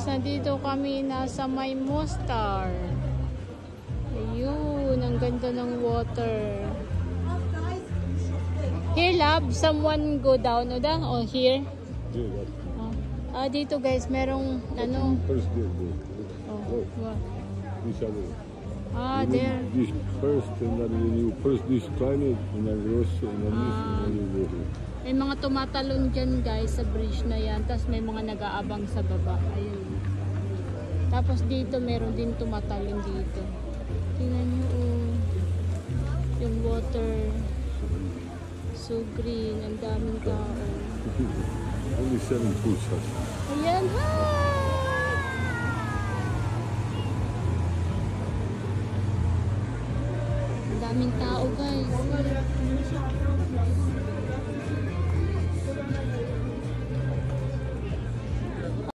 nandito kami nasa may Mostar. Ayun, ang ganda ng water. Here, love, someone go down, Oda? Or here? Dito guys, merong ano? First there. Oh, what? This other. There. This first, and then when you press this climb it, and then cross, and then this, and then you go here. May mga tumatalon dyan guys sa bridge na yan. Tapos may mga nag-aabang sa baba. Ayun. Tapos dito meron din tumatalon dito. Tingnan nyo yung water. So green. Ang daming tao. Only 7 pools. Ayan, hi! Ang daming tao guys.